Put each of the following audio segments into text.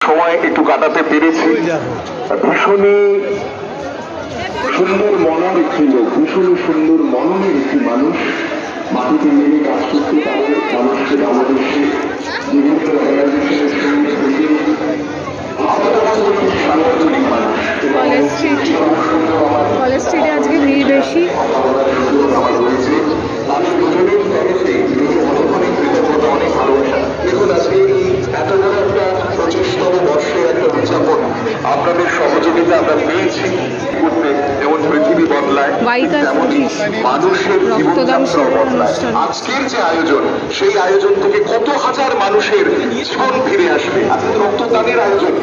সময় একটু কাটাতে পেরেছি। ভীষণই সুন্দর মনের একটি লোক, ভীষণই সুন্দর মননের একটি মানুষ। মাটিতে নেমে কাজ করতে তাদের মানুষকে ভালোবেসে বিভিন্ন অর্গানাইজেশনের সঙ্গে থেকে কলেজ স্ট্রিটে আজকে ভিড় বেশি। আমার রয়েছে তাদের দুজনের তরফে অনেক ভালোবাসা। দেখুন আজকে এত বড় একটা 25তম বর্ষের একটা উদযাপন আপনাদের সহযোগিতা আমরা পেয়েছি করতে। যেমন পৃথিবী বদলায় তেমনই মানুষের জীবনযাত্রা বদলায়। আজকের যে আয়োজন, সেই আয়োজন থেকে কত হাজার মানুষের জীবন ফিরে আসবে। আজকে রক্তদানের আয়োজন,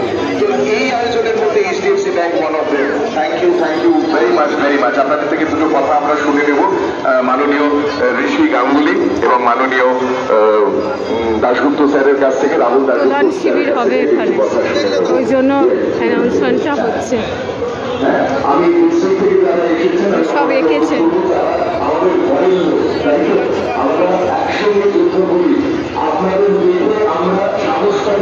এই আয়োজনের মধ্যে HDFC bank one of them. Thank you very much. আপনাদের থেকে দুটো কথা আমরা শুনে নেব, মাননীয় ঋষি গাঙ্গুলি এবং মাননীয় দাশগুপ্ত স্যারের কাছ থেকে। রাহুল দাশগুপ্ত শিবির হবে এখানে, ওই জন্য অ্যানাউন্সমেন্টটা হচ্ছে। আমি সব এঁকেছে। আমাদের আমরা একসঙ্গে যুদ্ধ করি, আপনাদের দেখে আমরা সাহসটা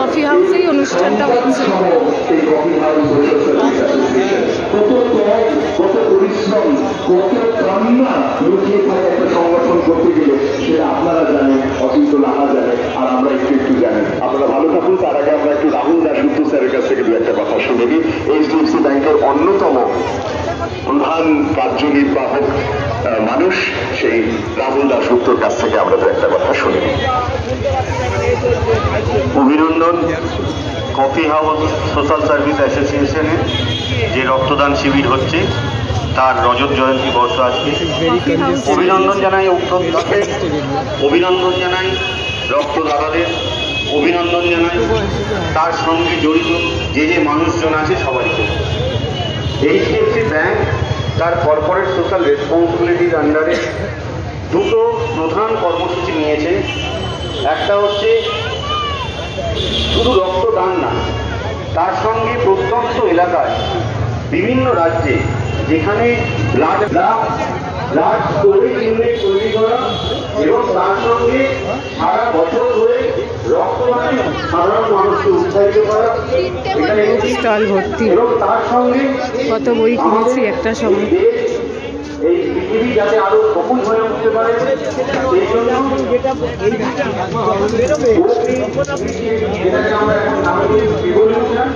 কফি হাউসেই অনুষ্ঠানটা হচ্ছে। কত ত্যাগ, কত পরিশ্রম, কত কান্না লুকিয়ে থাকে একটা সংগঠন করতে গেলে, সেটা আপনারা জানেন, অচিন্ত লাহা জানে, আর আমরা একটু জানেন। আপনারা ভালো থাকুন। তার আগে আমরা একটু রাহুল দাশগুপ্ত স্যারের কাছ থেকে দু একটা কথা শুনে নিই। এইচডিএফসি ব্যাংকের অন্যতম প্রধান কার্যনির্বাহক মানুষ সেই রাহুল দাশগুপ্তর কাছ থেকে আমরা দু একটা কথা শুনে নিই। অভিনন্দন কফি হাউস সোশ্যাল সার্ভিস অ্যাসোসিয়েশনে যে রক্তদান শিবির হচ্ছে তার রজত জয়ন্তী বর্ষ আজকে। অভিনন্দন জানাই উদ্যোক্তাকে, অভিনন্দন জানাই রক্তদাতাদের, অভিনন্দন জানাই তার সঙ্গে জড়িত যে মানুষজন আছে সবাইকে। এইচডিএফসি ব্যাংক তার কর্পোরেট সোশ্যাল রেসপন্সিবিলিটির আন্ডারে দুটো প্রধান কর্মসূচি নিয়েছে। একটা হচ্ছে শুধু রক্তদান না, তার সঙ্গে প্রত্যন্ত এলাকায় বিভিন্ন রাজ্যে যেখানে ব্লাড স্টোরেজ ইউনিট তৈরি করা এবং তার সঙ্গে সারা বছর ধরে রক্তদানে সাধারণ মানুষকে উৎসাহিত করা, স্টল ভর্তি এবং তার সঙ্গে কত বই কিনেছি একটা সময়। এই পৃথিবী যাতে আরো সবুজ হয়ে উঠতে পারে সেই জন্য যেটাকে আমরা এখন নাম দিই রিভলিউশন,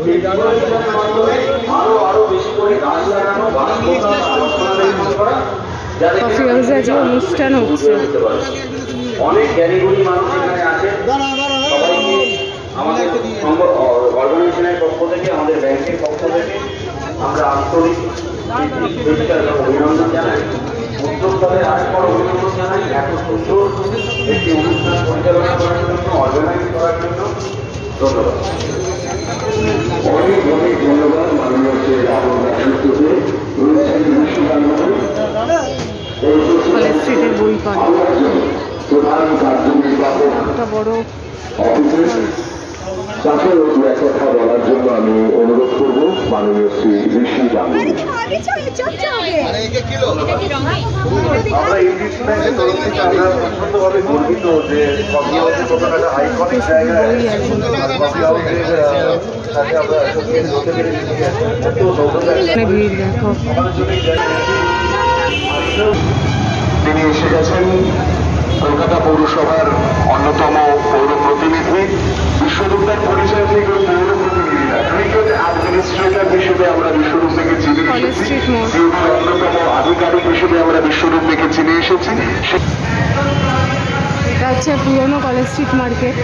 এই রিভলিউশনের মাধ্যমে আরো বেশি করে গাছ লাগানো, গাছ করা, যাতে কফি হাউসে আজকে অনুষ্ঠান হচ্ছে। অনেক জ্ঞানীগুণী মানুষ এখানে আছে। সবাইকে আমাদের অর্গানাইজেশনের পক্ষ থেকে, আমাদের ব্যাংকের পক্ষ থেকে আমরা আন্তরিক অভিনন্দন জানাই। উদ্যোক্তাদের আরেকবার অভিনন্দন জানাই এত সুন্দর একটি অনুষ্ঠান পরিচালনা করার জন্য, অর্গানাইজ করার জন্য। ধন্যবাদ। অনেক ধন্যবাদ মাননীয় রাহুল দাশগুপ্তকে। কলেজ স্ট্রিটের বই পান প্রধান কার্যনির্বাহক একটা বড় অফিসের তাকে দু এক কথা বলার জন্য আমি অনুরোধ করব মাননীয় শ্রী ঋষি গাঙ্গুলি। আমরা এইচডিএফসি ব্যাংকের তরফ থেকে আমরা প্রচন্ডভাবে গর্বিত যে কফি হাউসের মতন একটা আইকনিক জায়গায় কফি হাউসের সাথে আমরা অ্যাসোসিয়েট হতে পেরেছি। ভিড় দেখো। তিনি এসে গেছেন কলকাতা পৌরসভার অন্যতম পৌর প্রতিনিধি। বিশ্বরূপের পরিচয় থেকে পৌর প্রতিনিধি না, ক্রিকেট অ্যাডমিনিস্ট্রেটর হিসেবে আমরা বিশ্বরূপকে চিনে এসেছি, অন্যতম আধিকারিক হিসেবে আমরা বিশ্বরূপকে চিনে এসেছি। এটা হচ্ছে পুরনো কলেজ স্ট্রিট মার্কেট,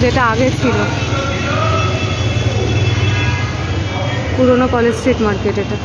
যেটা আগে ছিল পুরনো কলেজ স্ট্রিট মার্কেট। এটা